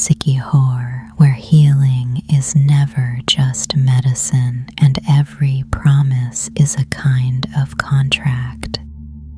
Siquijor, where healing is never just medicine and every promise is a kind of contract.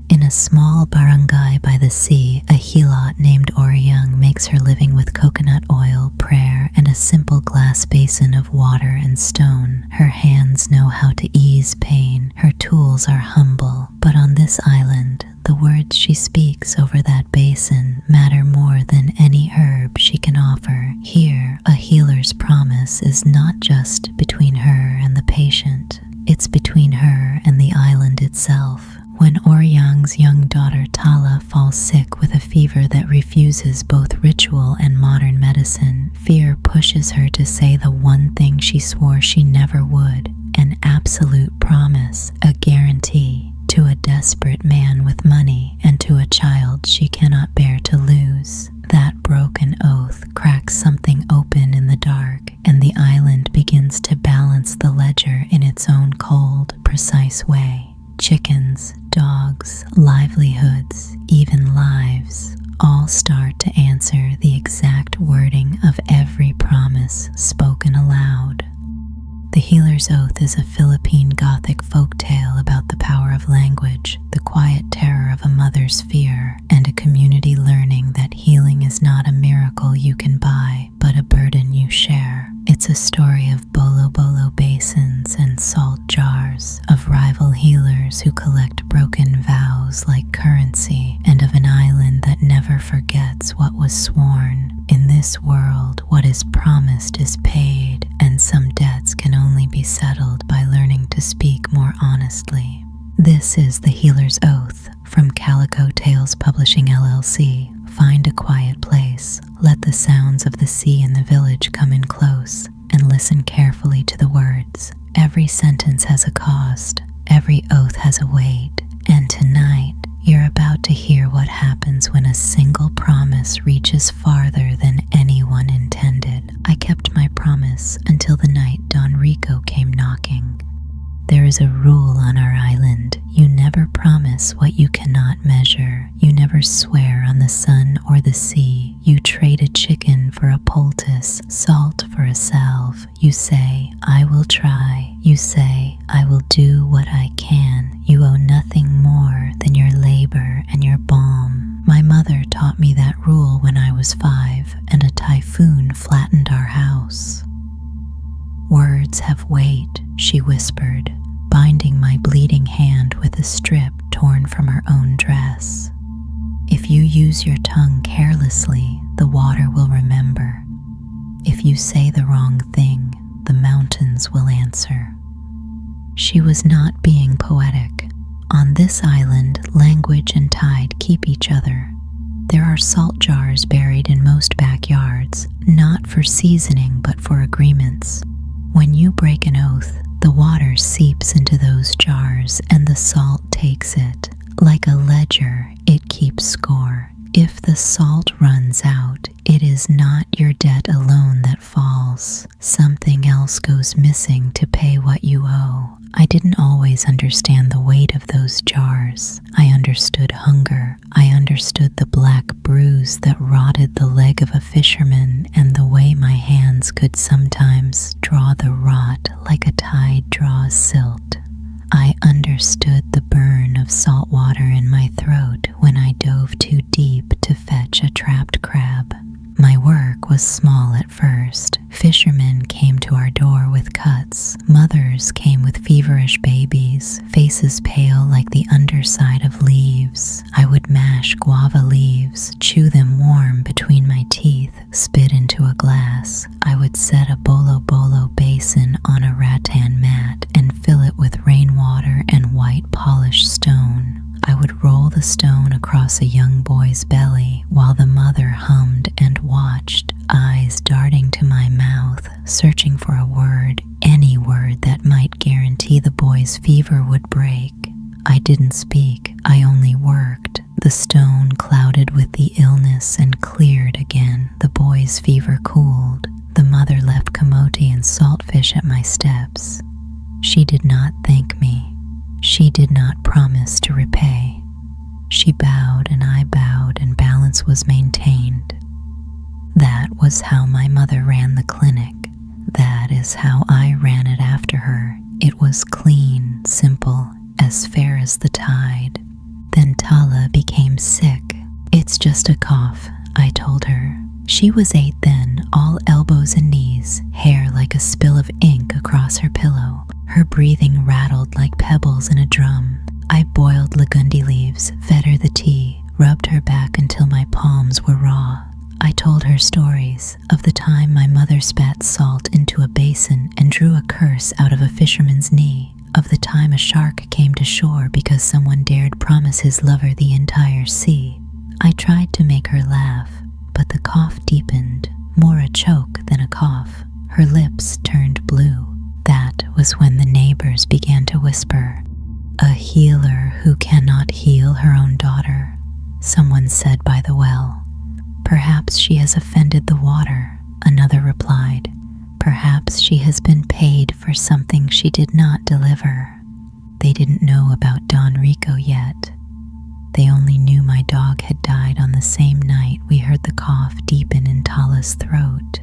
In a small barangay by the sea, a hilot named Oryang makes her living with coconut oil, prayer, and a simple glass basin of water and stone. Her hands know how to ease pain. Her tools are humble. But on this island, the words she speaks over that basin matter more than any herb she can offer. Here, a healer's promise is not just between her and the patient. It's between her and the island itself. When Oryang's young daughter Tala falls sick with a fever that refuses both ritual and modern medicine, fear pushes her to say the one thing she swore she never would, an absolute promise, a guarantee, to a desperate man with money and to a child she cannot bear to lose. That broken oath cracks something open in the dark, and the island begins to balance the ledger in its own cold, precise way. Chickens, dogs, livelihoods, even lives, all start to answer the exact wording of every promise spoken aloud. The Healer's Oath is a Filipino Gothic folk tale about the power of language, the quiet terror of a mother's fear, and a community learning that healing is not a miracle you can buy, but a burden you share. It's a story of bolo-bolo basins and salt jars, of rival healers who collect broken vows like currency, and of an island that never forgets what was sworn. In this world, what is promised is paid, and some debts can only be settled by learning to speak more honestly. This is The Healer's Oath from Calico Tales Publishing LLC. Find a quiet place, let the sounds of the sea and the village come in close, and listen carefully to the words. Every sentence has a cost, every oath has a weight, and tonight you're about to hear what happens when a single promise reaches farther than anyone intended. I kept my promise until the night Don Rico came knocking. There is a rule on our island. You never promise what you cannot measure. You never swear on the sun or the sea. You trade a chicken for a poultice, salt for a salve. You say, I will try. You say, I will do what I can. You owe nothing more than your labor and your balm. My mother taught me that rule when I was 5, and a typhoon flattened our house. Words have weight, she whispered, binding my bleeding hand with a strip torn from her own dress. If you use your tongue carelessly, the water will remember. If you say the wrong thing, the mountains will answer. She was not being poetic. On this island, language and tide keep each other. There are salt jars buried in most backyards, not for seasoning but for agreements. When you break an oath, the water seeps into those jars and the salt takes it. Like a ledger, it keeps score. If the salt runs out, it is not your debt alone that falls. Something else goes missing to pay what you owe. I didn't always understand the weight of those jars. I understood hunger. I understood the black bruise that rotted the leg of a fisherman and the way my hands could sometimes draw the rot like a tide draws silt. I understood the burn of salt water in my throat when I dove too deep to fetch a trapped crab. My work was small at first. Fishermen came to our door with cuts. Mothers came with feverish babies, faces pale like the underside of leaves. I would mash guava leaves, chew them warm between my teeth, spit into a glass. I would set a bolo-bolo basin on a rattan mat and fill it with rainwater and white polished stone. I would roll the stone across a young boy's belly while the mother hummed and watched, eyes darting to my mouth, searching for a word, any word that might guarantee the boy's fever would break. I didn't speak, I only worked. The stone clouded with the illness and cleared again. The boy's fever cooled. The mother left camote and saltfish at my steps. She did not thank me. She did not promise to repay. She bowed and I bowed, and balance was maintained. That was how my mother ran the clinic. That is how I ran it after her. It was clean, simple, as fair as the tide. Then Tala became sick. It's just a cough, I told her. She was 8 then, all elbows and knees, hair like a spill of ink across her pillow. Her breathing rattled like pebbles in a drum. I boiled lagundi leaves, fed her the tea, rubbed her back until my palms were raw. I told her stories of the time my mother spat salt into a basin and drew a curse out of a fisherman's knee, of the time a shark came to shore because someone dared promise his lover the entire sea. I tried to make her laugh, but the cough deepened, more a choke than a cough. Her lips turned blue. That was when the neighbors began to whisper, "A healer who cannot heal her own daughter," someone said by the well. "Perhaps she has offended the water," another replied. "Perhaps she has been paid for something she did not deliver." They didn't know about Don Rico yet. They only knew my dog had died on the same night we heard the cough deepen in Tala's throat.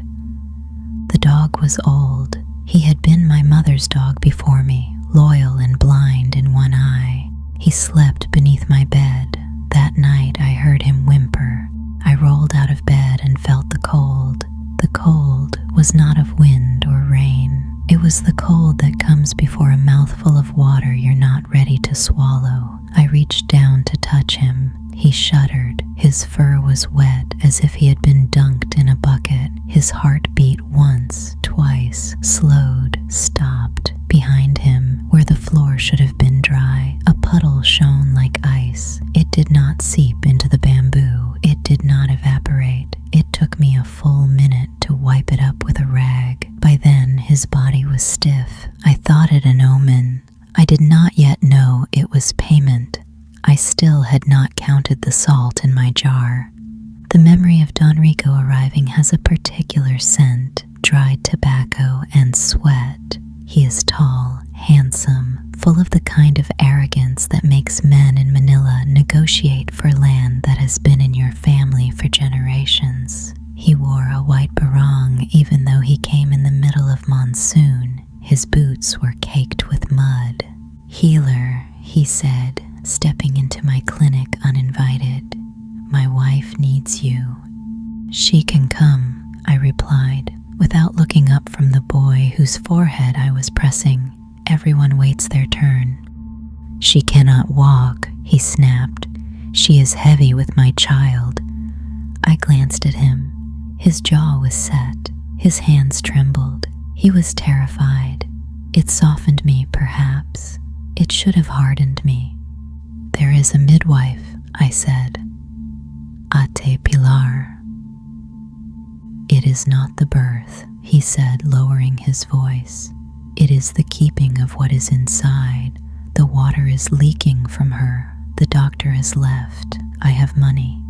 The dog was old. He had been my mother's dog before me, loyal and blind in one eye. He slept beneath my bed. That night I heard him whimper. I rolled out of bed and felt the cold. The cold was not of wind or rain. It was the cold that comes before a mouthful of water you're not ready to swallow. I reached down to touch him. He shuddered. His fur was wet as if he had been dunked in a bucket. His heart beat once, twice, slowed, stopped. Behind him, where the floor should have been dry, a puddle shone like ice. It did not seep into the bamboo. It did not evaporate. It took me a full minute to wipe it up with a rag. By then, his body was stiff. I thought it an omen. I did not yet know it was payment. I still had not counted the salt in my jar. The memory of Don Rico arriving has a particular scent, dried tobacco and sweat. He is tall, handsome, full of the kind of arrogance that makes men in Manila negotiate for land that has been in your family for generations. He wore a white barong even though he came in the middle of monsoon. His boots were caked with mud. "Healer," he said, stepping into my clinic uninvited. "My wife needs you." "She can come," I replied, without looking up from the boy whose forehead I was pressing. Everyone waits their turn. "She cannot walk," he snapped. "She is heavy with my child." I glanced at him. His jaw was set. His hands trembled. He was terrified. It softened me, perhaps. It should have hardened me. "There is a midwife," I said. "Ate Pilar." "It is not the birth," he said, lowering his voice. "It is the keeping of what is inside. The water is leaking from her. The doctor has left. I have money."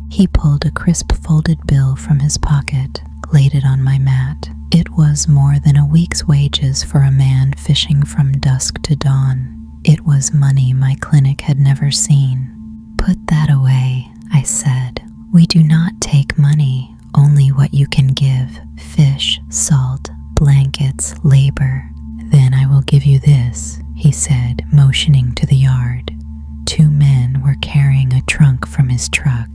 He pulled a crisp folded bill from his pocket, laid it on my mat. It was more than a week's wages for a man fishing from dusk to dawn. It was money my clinic had never seen. "Put that away," I said. "We do not take money, only what you can give: fish, salt, blankets, labor." "Then I will give you this," he said, motioning to the yard. 2 men were carrying a trunk from his truck.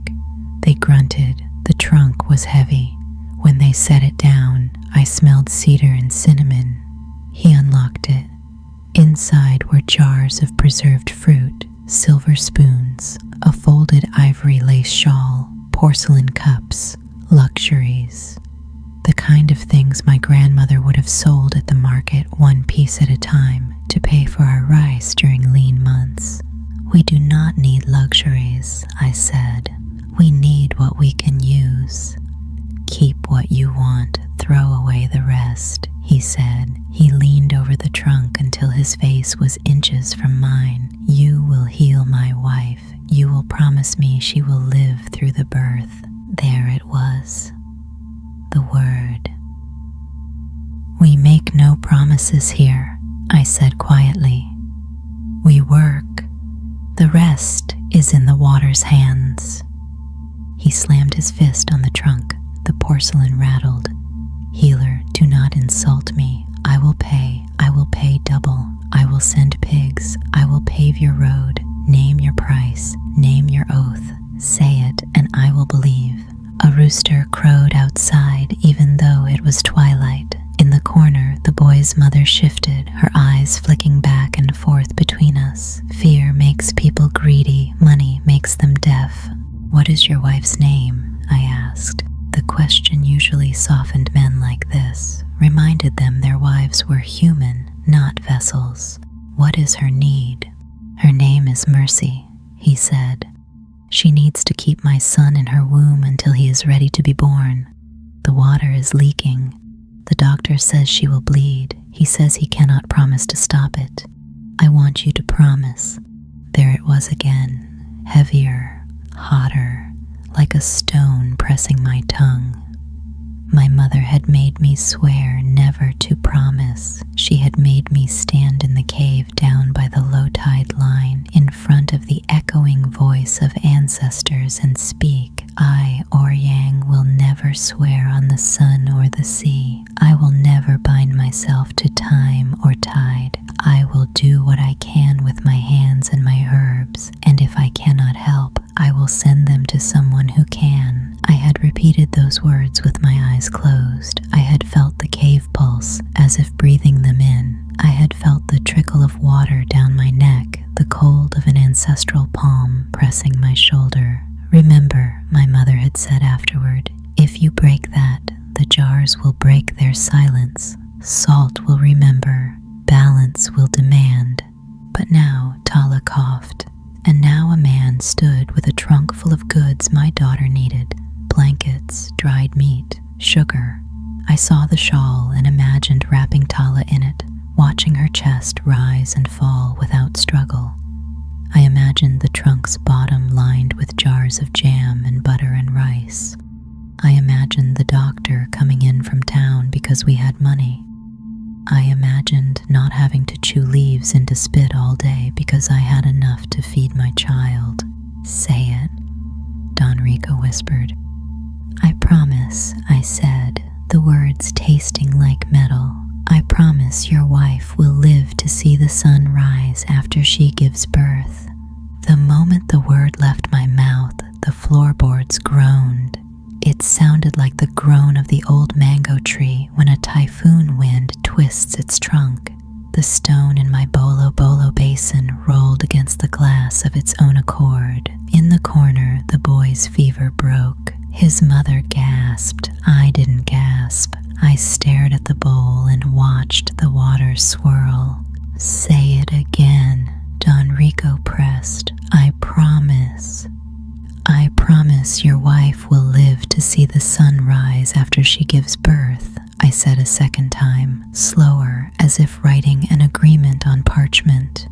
They grunted. The trunk was heavy. When they set it down, I smelled cedar and cinnamon. He unlocked it. Inside were jars of preserved fruit, silver spoons, a folded ivory lace shawl, porcelain cups, luxuries. The kind of things my grandmother would have sold at the market 1 piece at a time to pay for our rice during lean months. "We do not need luxuries," I said. "We need what we can use." "Keep what you want, throw away the rest," he said. He leaned over the trunk until his face was inches from mine. "You will heal my wife. You will promise me she will live through the birth." There it was. The word. "We make no promises here," I said quietly. "We work. The rest is in the water's hands." He slammed his fist on the trunk. The porcelain rattled. "Healer, do not insult me. I will pay double. I will send pigs. I will pave your road. Name your price. Name your oath. Say it, and I will believe." A rooster crowed outside, even though it was twilight. In the corner, the boy's mother shifted, her eyes flicking back and forth between us. "Fear makes people greedy. Money makes them deaf." "What is your wife's name?" I asked. The question usually softened men like this, reminded them their wives were human, not vessels. "What is her need?" "Her name is Mercy," he said. "She needs to keep my son in her womb until he is ready to be born. The water is leaking. The doctor says she will bleed. He says he cannot promise to stop it. I want you to promise." There it was again, heavier, hotter, like a stone pressing my tongue. My mother had made me swear never to promise. She had made me stand in the cave down by the low tide line in front of the echoing voice of ancestors and speak, "I, Oryang, will never swear on the sun or the sea. I will never bind myself to time or tide. I will do what I can with my hands and my herbs, and if I cannot help, I will send them to someone who can." I had repeated those words with my eyes closed. I had felt the cave pulse, as if breathing them in. I had felt the trickle of water down my neck, the cold of an ancestral palm pressing my shoulder. "Remember," my mother had said afterward, "if you break that, the jars will break their silence. Salt will remember, balance will demand." But now Tala coughed, and now a man stood with a trunk full of goods my daughter needed: blankets, dried meat, sugar. I saw the shawl and imagined wrapping Tala in it, watching her chest rise and fall without struggle. I imagined the trunk's bottom lined with jars of jam and butter and rice. I imagined the doctor coming in from town because we had money. I imagined not having to chew leaves into spit all day because I had enough to feed my child. "Say it," Don Rico whispered. "I promise," I said, the words tasting like metal. "I promise your wife will live to see the sun rise after she gives birth." The moment the word left my mouth, the floorboards groaned. It sounded like the groan of the old mango tree when a typhoon wind twists its trunk. The stone in my bolo basin rolled against the glass of its own accord. In the corner, the boy's fever broke. His mother gasped. I didn't gasp. I stared at the bowl and watched the water swirl. "Say it again," Don Rico pressed. "I promise." "I promise your wife will live to see the sun rise after she gives birth," I said a second time, slower, as if writing an agreement on parchment.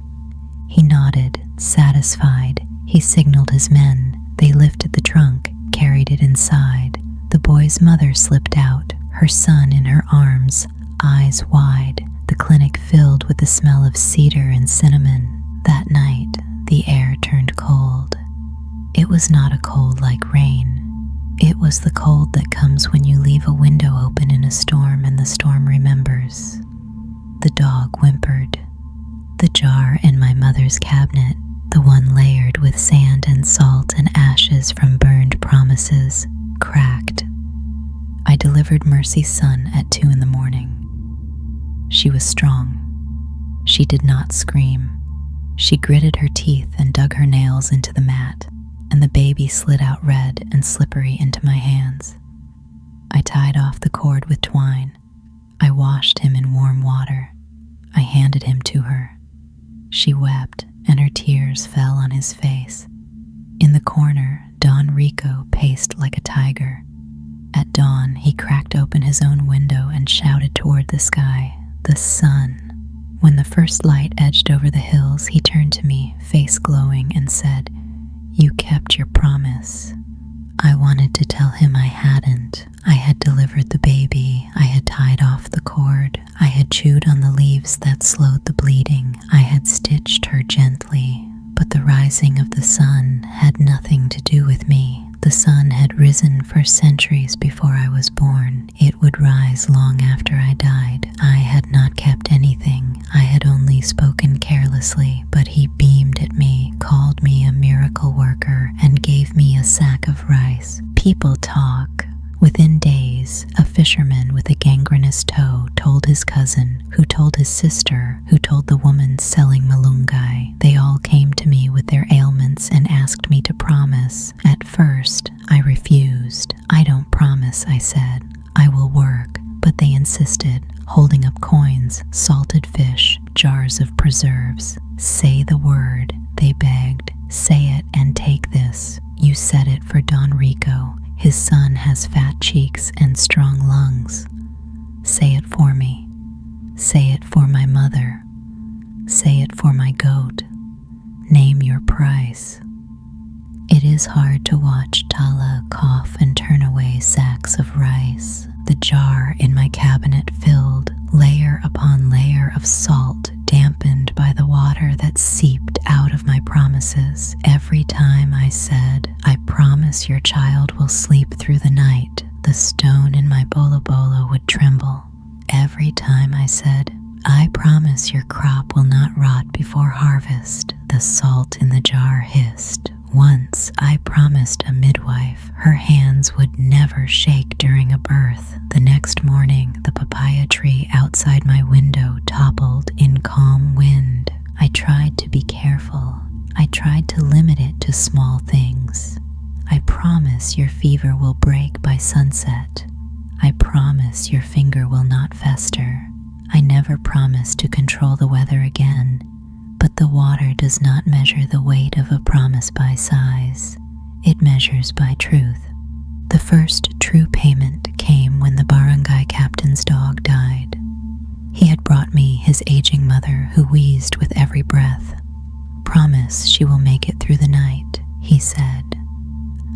He nodded, satisfied. He signaled his men. They lifted the trunk, carried it inside. The boy's mother slipped out, her son in her arms, eyes wide, the clinic filled with the smell of cedar and cinnamon. That night, the air turned cold. It was not a cold like rain. It was the cold that comes when you leave a window open in a storm and the storm remembers. The dog whimpered. The jar in my mother's cabinet, the one layered with sand and salt and ashes from burned promises, cracked. I delivered Mercy's son at 2 a.m. She was strong. She did not scream. She gritted her teeth and dug her nails into the mat, and the baby slid out red and slippery into my hands. I tied off the cord with twine. I washed him in warm water. I handed him to her. She wept, and her tears fell on his face. In the corner, Don Rico paced like a tiger. At dawn, he cracked open his own window and shouted toward the sky, "The sun." When the first light edged over the hills, he turned to me, face glowing, and said, "You kept your promise." I wanted to tell him I hadn't. I had delivered the baby. I had tied off the cord. I had chewed on the leaves that slowed the bleeding. I had stitched her gently. But the rising of the sun had nothing to do with me. The sun had risen for centuries before I was born. It would rise long after I died. I had not kept anything. I had only spoken carelessly, but he beamed at me, called me a miracle worker, and gave me a sack of rice. People talk. Within days, a fisherman with a gangrenous toe told his cousin, who told his sister, who told the woman selling malunggay. They all came to me with their ailments and asked me to promise. At first, I refused. I don't promise, I said. I will work. But they insisted, holding up coins, salted fish, jars of preserves. Say the word, they begged. Say it and take this. You said it for Don Rico. His son has fat cheeks and strong lungs. Say it for me. Say it for my mother. Say it for my goat. Name your price. It is hard to watch Tala cough and turn away sacks of rice. The jar in my cabinet filled, layer upon layer of salt, dampened by the water that seeped out of my promises. Every time I said, I promise your child will sleep through the night, the stone in my bolo would tremble. Every time I said, I promise your crop will not rot before harvest, the salt in the jar hissed. Once I promised a midwife her hands would never shake during a birth. The next morning, the papaya tree outside my window toppled in calm wind. I tried to be careful. I tried to limit it to small things. I promise your fever will break by sunset. I promise your finger will not fester. I never promised to control the weather again. But the water does not measure the weight of a promise by size. It measures by truth. The first true payment came when the barangay captain's dog died. He had brought me his aging mother who wheezed with every breath. Promise she will make it through the night, he said.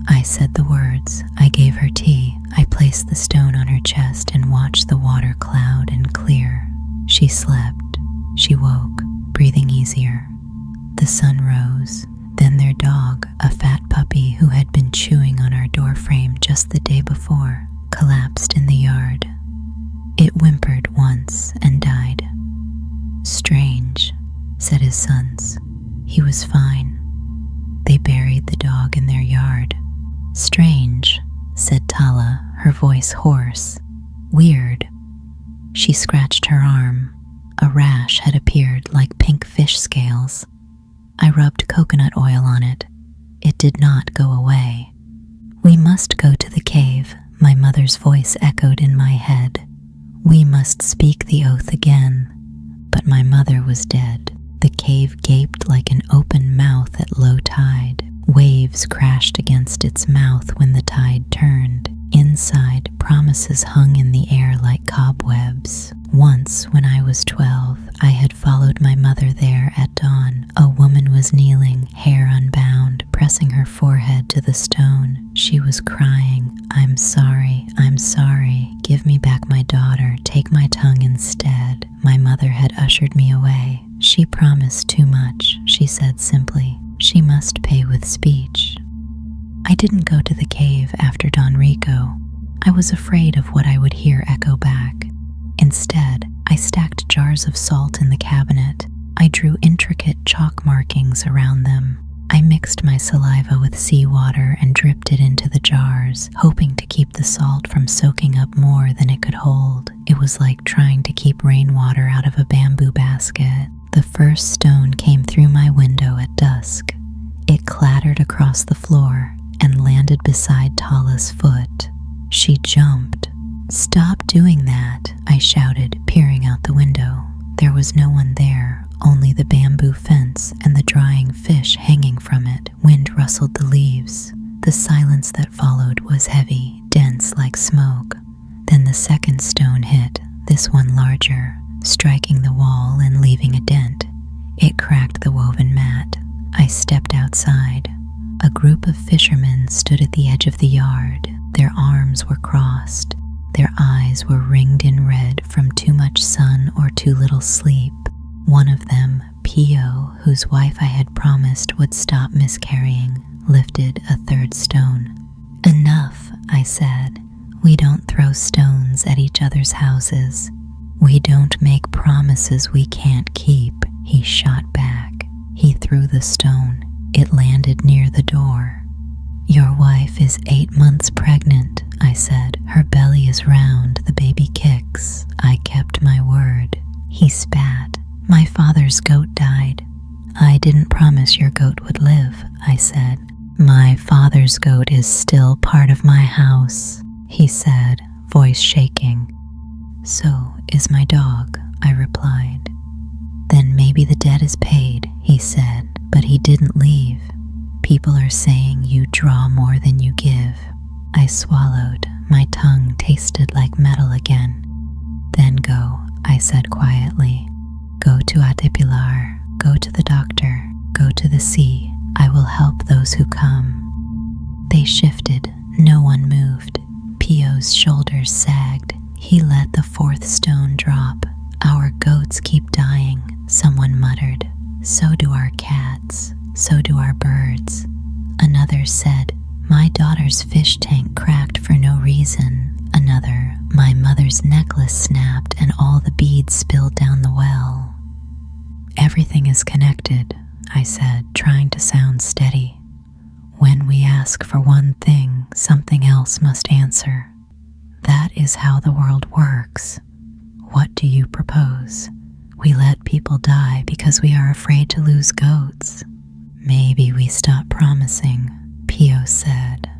I said the words. I gave her tea. I placed the stone on her chest and watched the water cloud and clear. She slept. She woke, breathing easier. The sun rose. Then their dog, a fat puppy who had been chewing on our doorframe just the day before, collapsed in the yard. It whimpered once and died. Strange, said his sons. He was fine. They buried the dog in their yard. Strange, said Tala, her voice hoarse. Weird. She scratched her arm. A rash had appeared like pink fish scales. I rubbed coconut oil on it. It did not go away. We must go to the cave, my mother's voice echoed in my head. We must speak the oath again. But my mother was dead. The cave gaped like an open mouth at low tide. Waves crashed against its mouth when the tide turned. Inside, promises hung in the air like cobwebs. Once, when I was 12, I had followed my mother there at dawn. A woman was kneeling, hair unbound, pressing her forehead to the stone. She was crying, I'm sorry, give me back my daughter, take my tongue instead. My mother had ushered me away. She promised too much, she said simply. She must pay with speech. I didn't go to the cave after Don Rico. I was afraid of what I would hear echo back. Instead, I stacked jars of salt in the cabinet. I drew intricate chalk markings around them. I mixed my saliva with seawater and dripped it into the jars, hoping to keep the salt from soaking up more than it could hold. It was like trying to keep rainwater out of a bamboo basket. The first stone came through my window at dusk. It clattered across the floor and landed beside Tala's foot. She jumped. Stop doing that, I shouted, peering out the window. There was no one there, only the bamboo fence and the drying fish hanging from it. Wind rustled the leaves. The silence that followed was heavy, dense like smoke. Then the second stone hit, this one larger, striking the wall and leaving a dent. It cracked the woven mat. I stepped outside. A group of fishermen stood at the edge of the yard. Their arms were crossed. Their eyes were ringed in red from too much sun or too little sleep. One of them, Pio, whose wife I had promised would stop miscarrying, lifted a third stone. Enough, I said. We don't throw stones at each other's houses. We don't make promises we can't keep, he shot back. He threw the stone. It landed near the door. Your wife is 8 months pregnant, I said. Her belly is round, the baby kicks. I kept my word. He spat. My father's goat died. I didn't promise your goat would live, I said. My father's goat is still part of my house, he said, voice shaking. So is my dog, I replied. Then maybe the debt is paid, he said, but he didn't leave. People are saying you draw more than you give. I swallowed. My tongue tasted like metal again. Then go, I said quietly. Go to Atipilar. Go to the doctor. Go to the sea. I will help those who come. They shifted. No one moved. Pio's shoulders sagged. He let the fourth stone drop. Our goats keep dying, someone muttered. So do our cats. So do our birds. Another said, my daughter's fish tank cracked for no reason. Another, my mother's necklace snapped and all the beads spilled down the well. Everything is connected, I said, trying to sound steady. When we ask for one thing, something else must answer. That is how the world works. What do you propose? We let people die because we are afraid to lose goats. Maybe we stop promising, Pio said.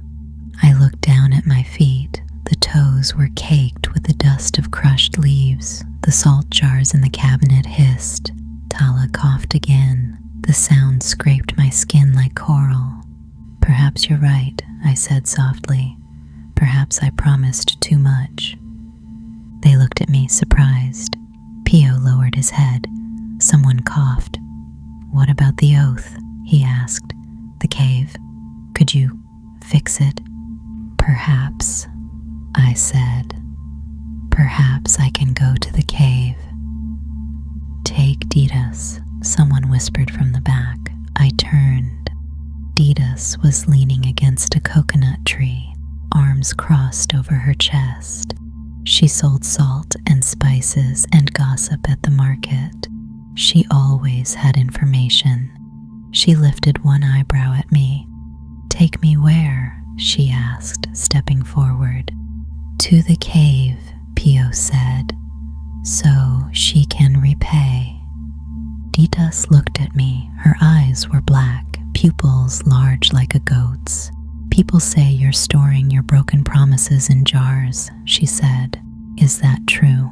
I looked down at my feet. The toes were caked with the dust of crushed leaves. The salt jars in the cabinet hissed. Tala coughed again. The sound scraped my skin like coral. Perhaps you're right, I said softly. Perhaps I promised too much. They looked at me, surprised. Pio lowered his head. Someone coughed. What about the oath? He asked. The cave. Could you fix it? Perhaps, I said. Perhaps I can go to the cave. Take Didas, someone whispered from the back. I turned. Didas was leaning against a coconut tree, arms crossed over her chest. She sold salt and spices and gossip at the market. She always had information. She lifted one eyebrow at me. Take me where? She asked, stepping forward. To the cave, Pio said, so she can repay. Ditas looked at me. Her eyes were black, pupils large like a goat's. People say you're storing your broken promises in jars, she said. Is that true?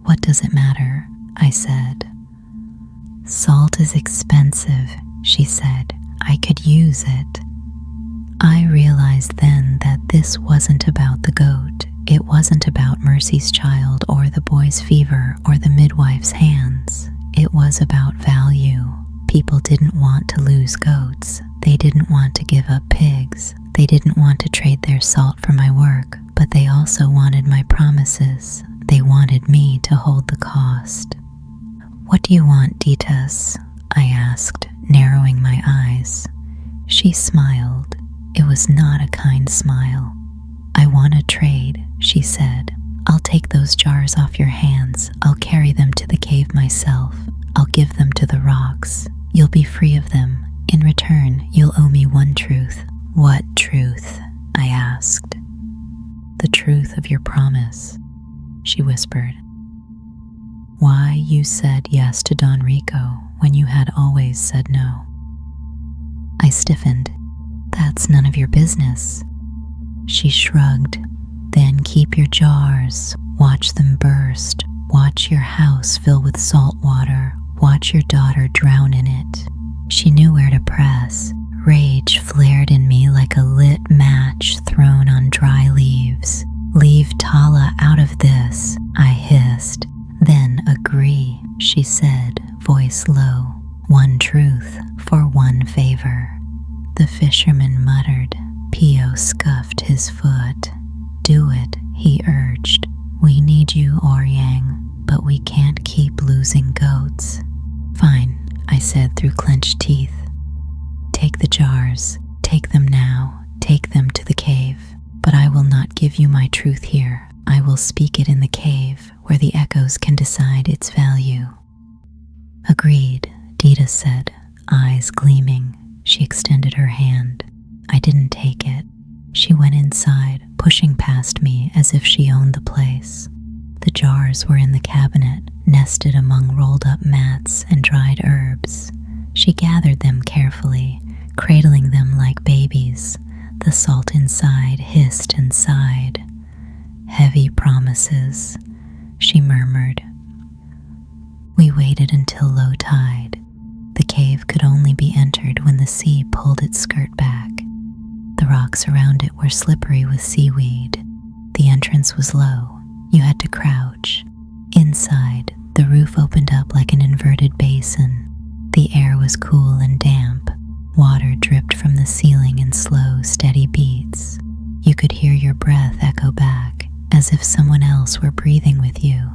What does it matter? I said. Salt is expensive, she said. I could use it. I realized then that this wasn't about the goat. It wasn't about Mercy's child or the boy's fever or the midwife's hands. It was about value. People didn't want to lose goats. They didn't want to give up pigs. They didn't want to trade their salt for my work, but they also wanted my promises. They wanted me to hold the cost. What do you want, Ditas? I asked, narrowing my eyes. She smiled. It was not a kind smile. I want a trade, she said. I'll take those jars off your hands. I'll carry them to the cave myself. I'll give them to the rocks. You'll be free of them. In return, you'll owe me one truth. What truth? I asked. The truth of your promise, she whispered. Why you said yes to Don Rico when you had always said no. I stiffened. That's none of your business. She shrugged. Then keep your jars. Watch them burst. Watch your house fill with salt water. Watch your daughter drown in it. She knew where to press. Rage flared in me like a lit match thrown on dry leaves. Leave Tala out of this, I hissed. Then agree, she said, voice low. One truth for one favor. The fisherman muttered. Pio scuffed his foot. Do it, he urged. We need you, Oryang, but we can't keep losing goats. Fine, I said through clenched teeth. Take the jars. Take them now. Take them to the cave. give you my truth here. I will speak it in the cave where the echoes can decide its value." "Agreed," Dita said, eyes gleaming. She extended her hand. I didn't take it. She went inside, pushing past me as if she owned the place. The jars were in the cabinet, nested among rolled-up mats and dried herbs. She gathered them carefully, cradling them like babies. The salt inside hissed and sighed. "Heavy promises," she murmured. We waited until low tide. The cave could only be entered when the sea pulled its skirt back. The rocks around it were slippery with seaweed. The entrance was low. You had to crouch. Inside, the roof opened up like an inverted basin. The air was cool and damp. Water dripped from the ceiling in slow, steady beats. You could hear your breath echo back, as if someone else were breathing with you.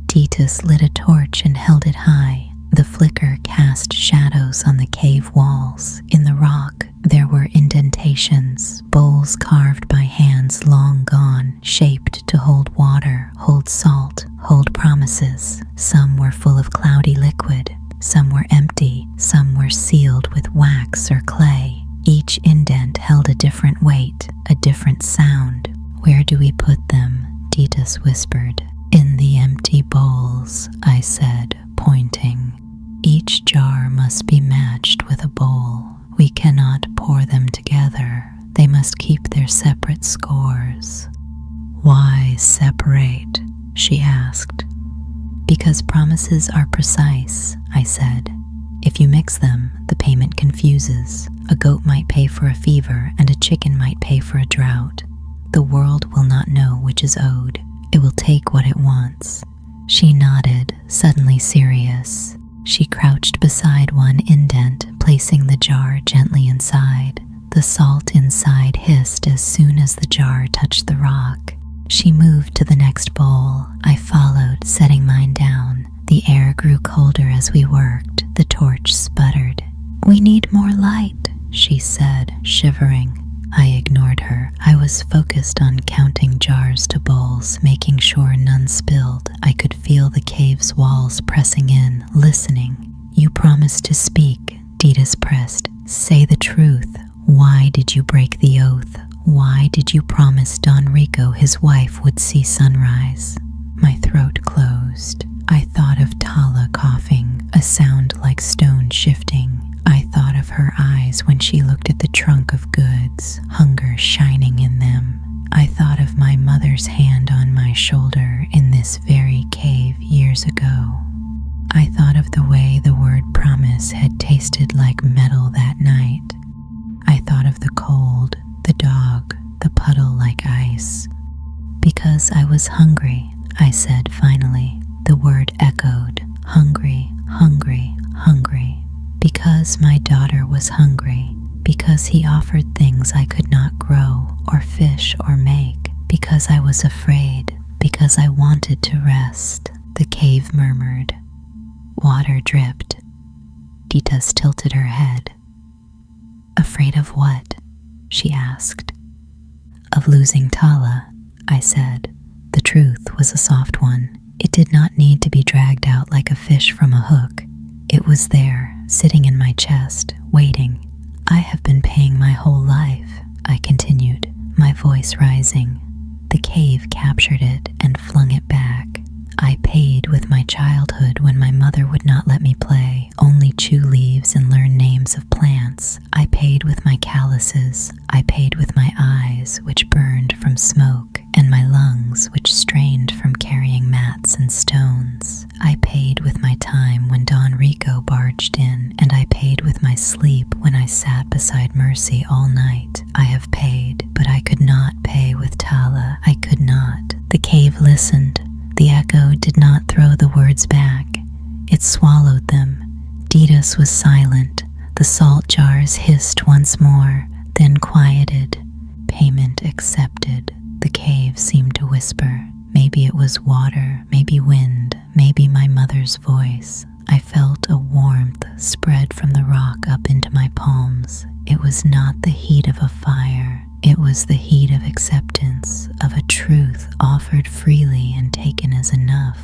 Titus lit a torch and held it high. The flicker cast shadows on the cave walls. In the rock, there were indentations, bowls carved by hands long gone, shaped to hold water, hold salt, hold promises. Some were full of cloudy liquid, some were empty, some were sealed with wax or clay. Each indent held a different weight, a different sound. "Where do we put them?" Titus whispered. "In the empty bowls," I said, pointing. "Each jar must be matched with a bowl. We cannot pour them together. They must keep their separate scores." "Why separate?" she asked. "Because promises are precise," I said. "If you mix them, the payment confuses. A goat might pay for a fever, and a chicken might pay for a drought. The world will not know which is owed. It will take what it wants." She nodded, suddenly serious. She crouched beside one indent, placing the jar gently inside. The salt inside hissed as soon as the jar touched the rock. She moved to the next bowl. I followed, setting mine down. The air grew colder as we worked. The torch sputtered. "We need more light," she said, shivering. I ignored her. I was focused on counting jars to bowls, making sure none spilled. I could feel the cave's walls pressing in, listening. "You promised to speak," Titus pressed. "Say the truth. Why did you break the oath? Why did you promise Don Rico his wife would see sunrise?" My throat closed. I thought of Tala coughing, a sound like stone shifting. I thought of her eyes when she looked at the trunk of goods, hunger shining in them. I thought of my mother's hand on my shoulder in this very cave years ago. I thought of the way the word promise had tasted like metal that night. I thought of the cold, the dog, the puddle like ice. "Because I was hungry," I said finally. The word echoed. Hungry, hungry, hungry. Because my daughter was hungry. Because he offered things I could not grow or fish or make. Because I was afraid. Because I wanted to rest. The cave murmured. Water dripped. Titus tilted her head. "Afraid of what?" she asked. "Of losing Tala," I said. The truth was a soft one. It did not need to be dragged out like a fish from a hook. It was there, sitting in my chest, waiting. "I have been paying my whole life," I continued, my voice rising. The cave captured it and flung it back. "I paid with my childhood when my mother would not let me play, only chew leaves and learn names of plants. I paid with my calluses. I paid with my eyes, which burned from smoke, and my lungs, which strained from carrying mats and stones. I paid with my time when Don Rico barged in, and I paid with my sleep when I sat beside Mercy all night. I have paid, but I could not pay with Tala. I could not." The cave listened. The echo did not throw the words back. It swallowed them. Titus was silent. The salt jars hissed once more, then quieted. Payment accepted. The cave seemed to whisper. Maybe it was water, maybe wind, maybe my mother's voice. I felt a warmth spread from the rock up into my palms. It was not the heat of a fire. It was the heat of acceptance, of a truth offered freely and taken as enough.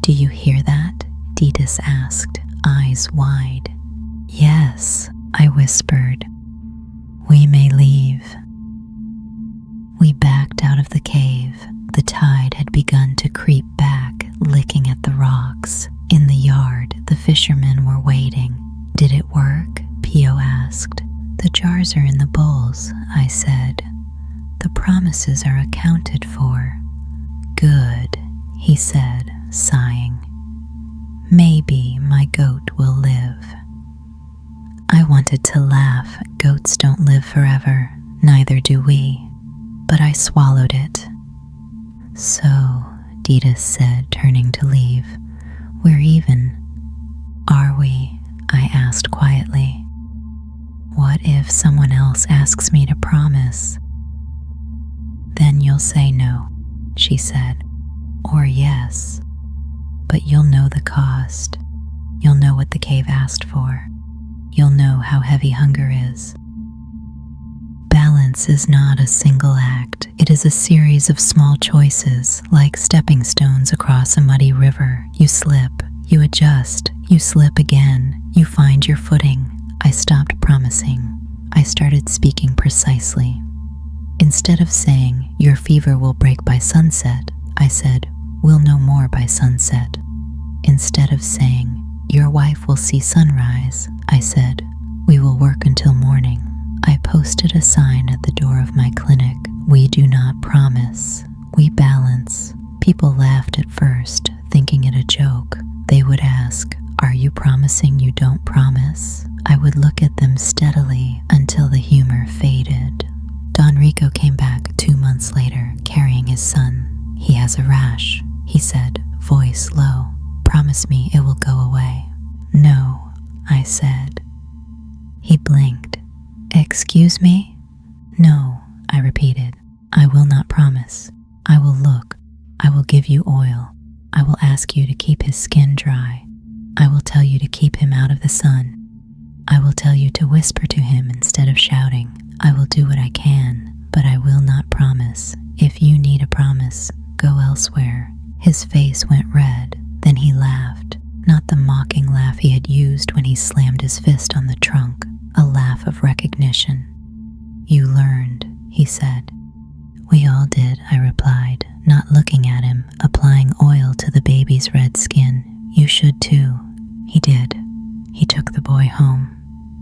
Do you hear that? Didas asked, eyes wide. Yes, I whispered. We may leave. We backed out of the cave. The tide had begun to creep back, licking at the rocks. In the yard, the fishermen were waiting. Did it work? Pio asked. The jars are in the bowls, I said. The promises are accounted for. Good, he said, sighing. Maybe my goat will live. I wanted to laugh. Goats don't live forever, neither do we. But I swallowed it. So, Didas said, turning to leave, we're even. Are we? I asked quietly. What if someone else asks me to promise? Then you'll say no, she said, or yes. But you'll know the cost. You'll know what the cave asked for. You'll know how heavy hunger is. Balance is not a single act. It is a series of small choices, like stepping stones across a muddy river. You slip, you adjust, you slip again, you find your footing. I stopped promising. I started speaking precisely. Instead of saying, your fever will break by sunset, I said, we'll know more by sunset. Instead of saying, your wife will see sunrise, I said, we will work until morning. I posted a sign at the door of my clinic. We do not promise. We balance. People laughed at first, thinking it a joke. They would ask, are you promising you don't promise? I would look at them steadily until the humor faded. Don Rico came back 2 months later, carrying his son. He has a rash, he said, voice low. Promise me it will go away. No, I said. He blinked. Excuse me? No, I repeated. I will not promise. I will look. I will give you oil. I will ask you to keep his skin dry. I will tell you to keep him out of the sun. I will tell you to whisper to him instead of shouting. I will do what I can, but I will not promise. If you need a promise, go elsewhere. His face went red. Then he laughed, not the mocking laugh he had used when he slammed his fist on the trunk, a laugh of recognition. You learned, he said. We all did, I replied, not looking at him, applying oil to the baby's red skin. You should too. He did. He took the boy home.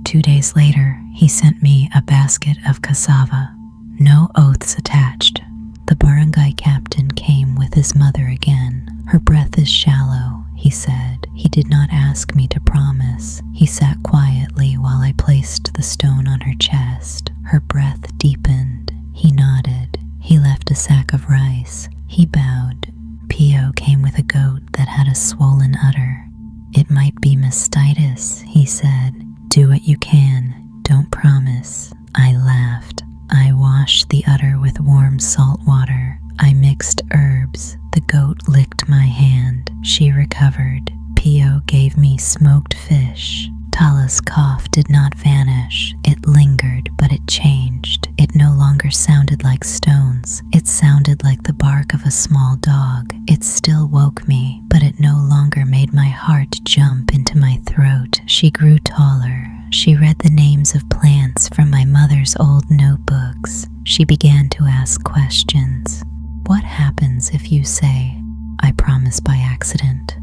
2 days later, he sent me a basket of cassava. No oaths attached. The barangay captain came with his mother again. Her breath is shallow, he said. He did not ask me to promise. He sat quietly while I placed the stone on her chest. Her breath deepened. He nodded. He left a sack of rice. He bowed. Pio came with a goat that had a swollen udder. It might be mastitis, he said. Do what you can. Don't promise. I laughed. I washed the udder with warm salt water. I mixed herbs. The goat licked my hand. She recovered. Pio gave me smoked fish. Tala's cough did not vanish. It lingered, but it changed. It no longer sounded like stones. It sounded like the bark of a small dog. It still woke me, but it no longer made my heart jump into my throat. She grew taller. She read the names of plants from my mother's old notebooks. She began to ask questions. What happens if you say, I promise by accident?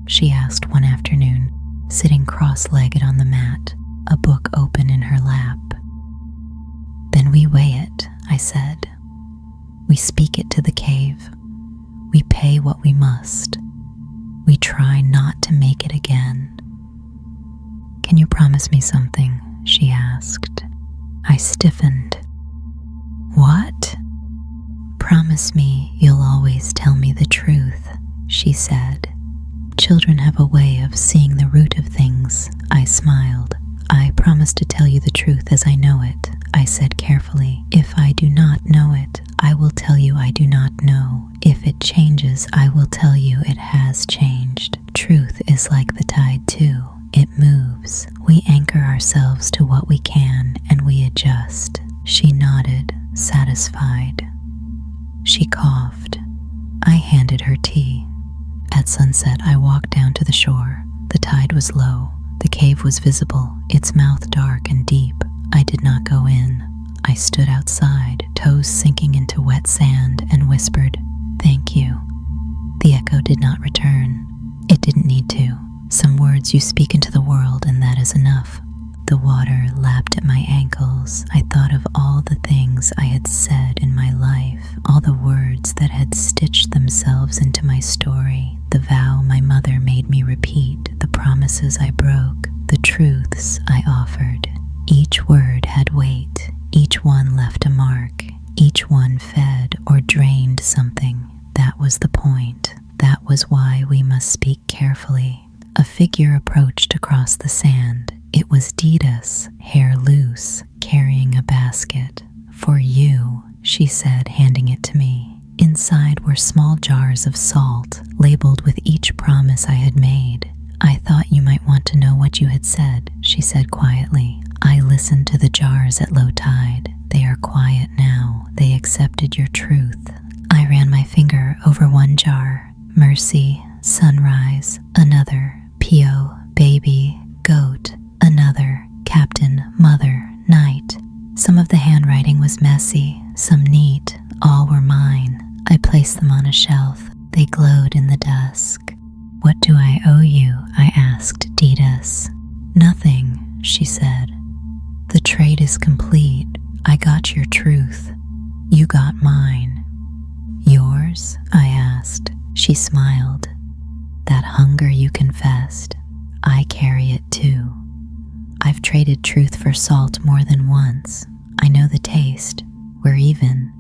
She asked one afternoon, sitting cross-legged on the mat, a book open in her lap. Then we weigh it, I said. We speak it to the cave. We pay what we must. We try not to make it again. Can you promise me something? She asked. I stiffened. What? Promise me you'll always tell me the truth, she said. Children have a way of seeing the root of things. I smiled. I promise to tell you the truth as I know it, I said carefully. If I do not know it, I will tell you I do not know. If it changes, I will tell you it has changed. Truth is like the tide too. It moves. We anchor ourselves to what we can and we adjust. She nodded, satisfied. She coughed. I handed her tea. At sunset, I walked down to the shore. The tide was low. The cave was visible, its mouth dark and deep. I did not go in. I stood outside, toes sinking into wet sand, and whispered, "Thank you." The echo did not return. It didn't need to. Some words you speak into the world, and that is enough. The water lapped at my ankles. I thought of all the things I had said in my life, all the words that had stitched themselves into my story, the vow my mother made me repeat, the promises I broke, the truths I offered. Each word had weight. Each one left a mark. Each one fed or drained something. That was the point. That was why we must speak carefully. A figure approached across the sand. It was Didas, hair loose, carrying a basket. "For you," she said, handing it to me. Inside were small jars of salt, labeled with each promise I had made. "I thought you might want to know what you had said," she said quietly. "I listened to the jars at low tide. They are quiet now. They accepted your truth." I ran my finger over one jar. Mercy, sunrise. Another, Pio, baby, goat. Another, captain, mother, night. Some of the handwriting was messy, some neat. All were mine. I placed them on a shelf. They glowed in the dusk. "What do I owe you?" I asked Didas. "Nothing," she said. "The trade is complete. I got your truth. You got mine." "Yours?" I asked. She smiled. "That hunger you confessed, I carry it too. I've traded truth for salt more than once. I know the taste. We're even."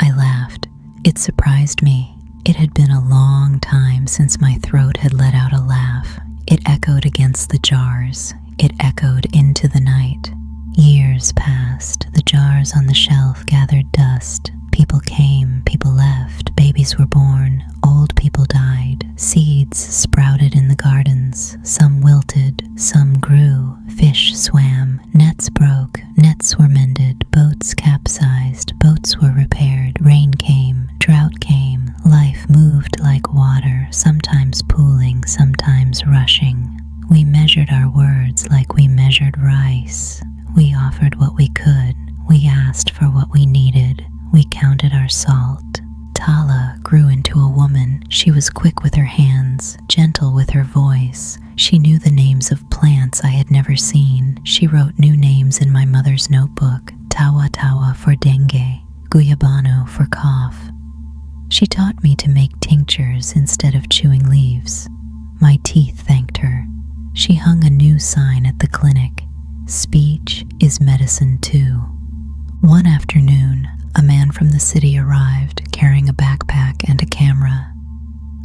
I laughed. It surprised me. It had been a long time since my throat had let out a laugh. It echoed against the jars. It echoed into the night. Years passed. The jars on the shelf gathered dust. People came, people left. Babies were born. Old people died. Seeds sprouted in the gardens. Some wilted, some grew. Fish swam. Nets broke. Nets were mended. Boats capsized. Boats were repaired. Rain came. Drought came. Life moved like water, sometimes pooling, sometimes rushing. We measured our words like we measured rice. We offered what we could. We asked for what we needed. We counted our salt. Tala grew into a woman. She was quick with her hands, gentle with her voice. She knew the names of plants I had never seen. She wrote new names in my mother's notebook. Tawa Tawa for dengue, Guyabano for cough. She taught me to make tinctures instead of chewing leaves. My teeth thanked her. She hung a new sign at the clinic. Speech is medicine too. One afternoon, a man from the city arrived, carrying a backpack and a camera.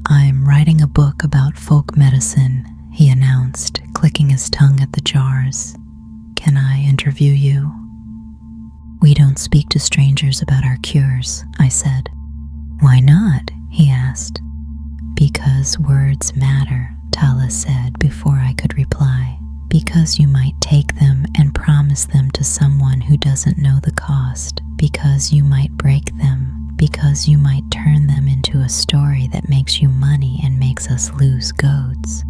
"I'm writing a book about folk medicine," he announced, clicking his tongue at the jars. "Can I interview you?" "We don't speak to strangers about our cures," I said. "Why not?" he asked. "Because words matter," Tala said before I could reply. "Because you might take them and promise them to someone who doesn't know the cost. Because you might break them. Because you might turn them into a story that makes you money and makes us lose goats."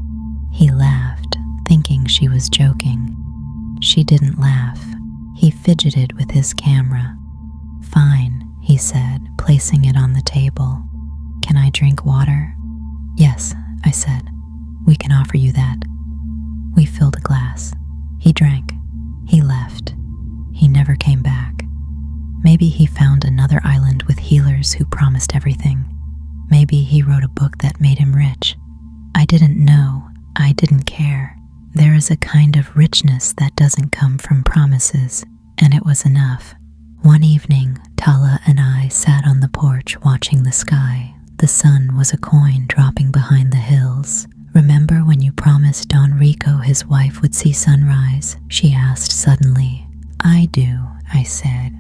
He laughed, thinking she was joking. She didn't laugh. He fidgeted with his camera. "Fine," he said, placing it on the table. "Can I drink water?" "Yes," I said. "We can offer you that." We filled a glass. He drank. He left. He never came back. Maybe he found another island with healers who promised everything. Maybe he wrote a book that made him rich. I didn't know. I didn't care. There is a kind of richness that doesn't come from promises, and it was enough. One evening, Tala and I sat on the porch watching the sky. The sun was a coin dropping behind the hills. "Remember when you promised Don Rico his wife would see sunrise?" she asked suddenly. "I do," I said.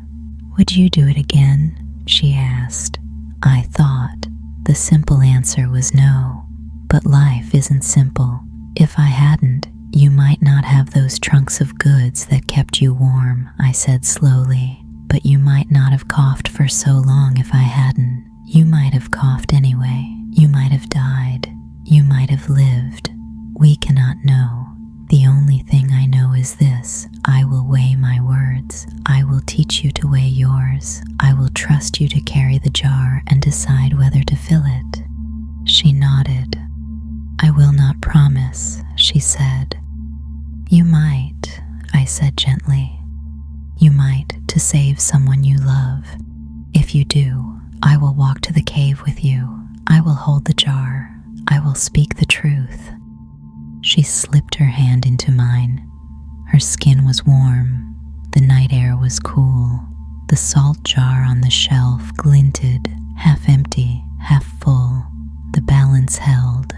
"Would you do it again?" she asked. I thought. The simple answer was no. But life isn't simple. If I hadn't, you might not have those trunks of goods that kept you warm, I said slowly. But you might not have coughed for so long if I hadn't. You might have coughed anyway. You might have died. You might have lived. We cannot know. The only thing I know is this: I will weigh my words. I will teach you to weigh yours. I will trust you to carry the jar and decide whether to fill it. She nodded. I will not promise, she said. You might, I said gently. You might, to save someone you love. If you do, I will walk to the cave with you. I will hold the jar. I will speak the truth. She slipped her hand into mine. Her skin was warm. The night air was cool. The salt jar on the shelf glinted, half empty, half full. The balance held.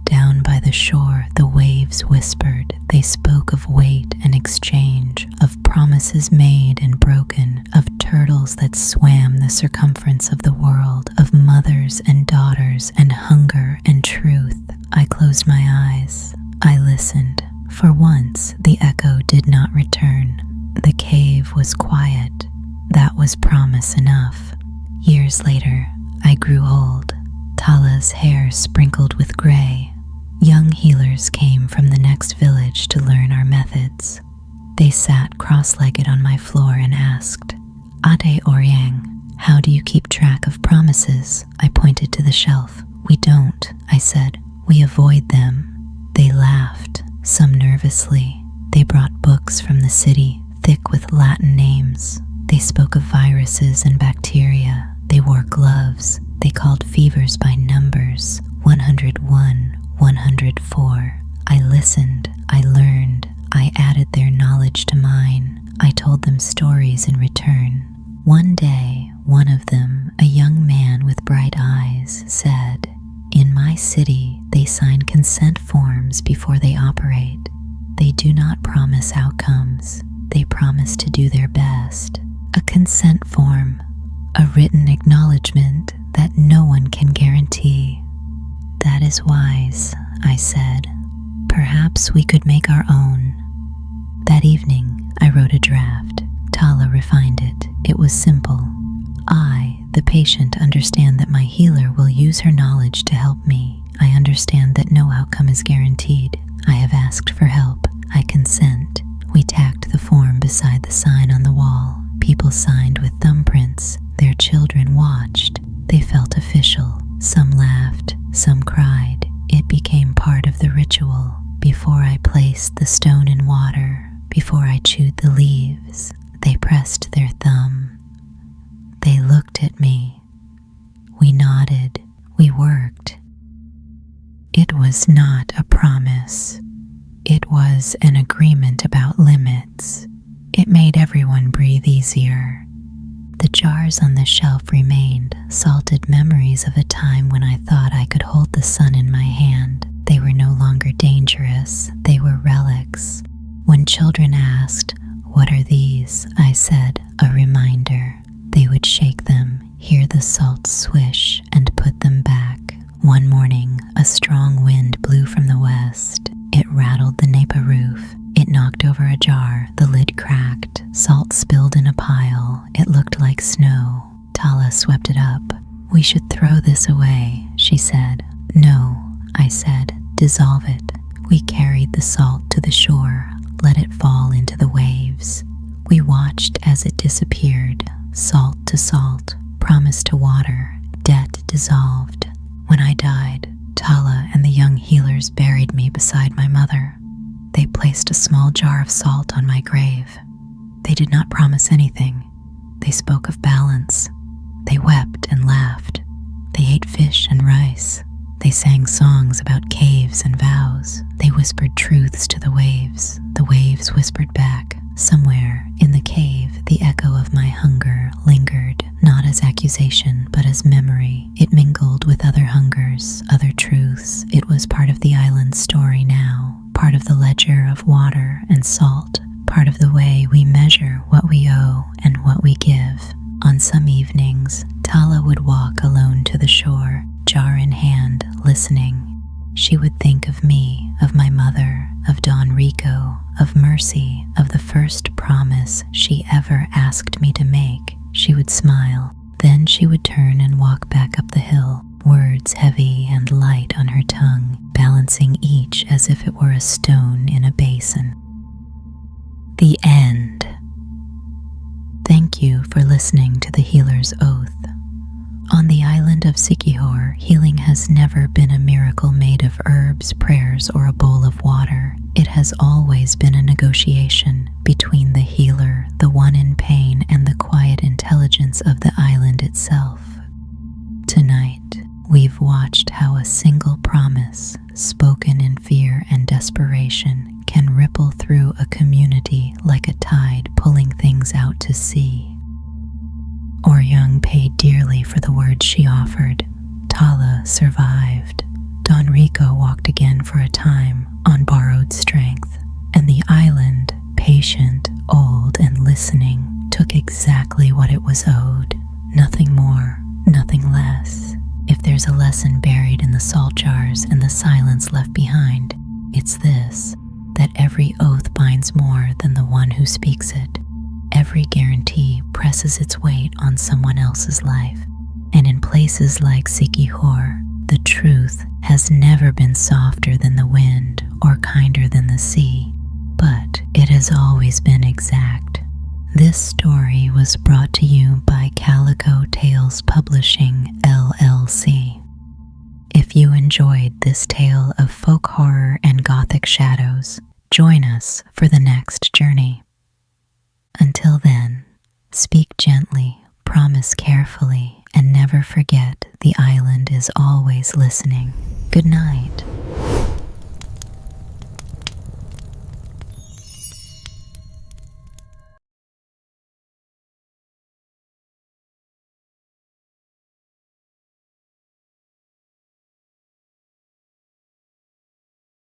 Down by the shore, the waves whispered. They spoke of weight and exchange, of promises made and broken, of turtles that swam the circumference of the world, of mothers and daughters and hunger and truth. I closed my eyes. I listened. For once, the echo did not return. The cave was quiet. That was promise enough. Years later, I grew old. Tala's hair sprinkled with gray. Young healers came from the next village to learn our methods. They sat cross-legged on my floor and asked, Ate Oryang, how do you keep track of promises? I pointed to the shelf. We don't, I said. We avoid them. They laughed, some nervously. They brought books from the city, thick with Latin names. They spoke of viruses and bacteria. They wore gloves. They called fevers by numbers, 101, 104. I listened, I learned, I added their knowledge to mine. I told them stories in return. One day, one of them, a young man with bright eyes, said, In my city, they sign consent forms before they operate. They do not promise outcomes. They promise to do their best. A consent form, a written acknowledgement that no one can guarantee. That is wise, I said. Perhaps we could make our own. That evening, I wrote a draft. Tala refined it. It was simple. I, the patient, understand that my healer will use her knowledge to help me. I understand that no outcome is guaranteed. I have asked for help. I consent. We tacked the form beside the sign on the wall. People signed with thumbprints. Their children watched. They felt official. Some laughed, some cried. It became part of the ritual. Before I placed the stone in water, before I chewed the leaves, they pressed their thumb. They looked at me. We nodded. We worked. It was not a promise. It was an agreement about limits. It made everyone breathe easier. The jars on the shelf remained, salted memories of a time when I thought I could hold the sun in my hand. They were no longer dangerous. They were relics. When children asked, "What are these?" I said, "A reminder." They would shake them, hear the salt swish, and put them back. One morning, a strong wind blew from the west. It rattled the Napa roof. It knocked over a jar. The lid cracked. Salt spilled in a pile. It looked like snow. Tala swept it up. "We should throw this away," she said. "No," I said. "Dissolve it." We carried the salt to the shore, let it fall into the waves. We watched as it disappeared, salt to salt, promise to water, debt dissolved. When I died, Tala and the young healers buried me beside my mother. They placed a small jar of salt on my grave. They did not promise anything. They spoke of balance. They wept and laughed. They ate fish and rice. They sang songs about caves and vows. They whispered truths to the waves. The waves whispered back. Somewhere in the cave, the echo of my hunger lingered, not as accusation, but as memory. It mingled with other hungers, other truths. It was part of the island's story now, part of the ledger of water and salt, part of the way we measure what we owe and what we give. On some evenings, Tala would walk alone to the shore, jar in hand, listening. She would think of me, of my mother, of of Don Rico, of mercy, of the first promise she ever asked me to make, she would smile. Then she would turn and walk back up the hill, words heavy and light on her tongue, balancing each as if it were a stone in a basin. The end. Thank you for listening to The Healer's Oath. On the island of Siquijor, healing has never been a miracle made of herbs, prayers, or a bowl of water. It has always been a negotiation between the healer, the one in pain, and the quiet intelligence of the island itself. Tonight, we've watched how a single promise, spoken in fear and desperation, can ripple through a community like a tide pulling things out to sea. Oryang paid dearly for the words she offered. Tala survived. Don Rico walked again for a time on borrowed strength, and the island, patient, old, and listening, took exactly what it was owed. Nothing more, nothing less. If there's a lesson buried in the salt jars and the silence left behind, it's this: that every oath binds more than the one who speaks it. Every guarantee presses its weight on someone else's life. And in places like Siquijor, the truth has never been softer than the wind or kinder than the sea, but it has always been exact. This story was brought to you by Calico Tales Publishing, LLC. If you enjoyed this tale of folk horror and gothic shadows, join us for the next journey. Until then, speak gently, promise carefully, and never forget the island is always listening. Good night.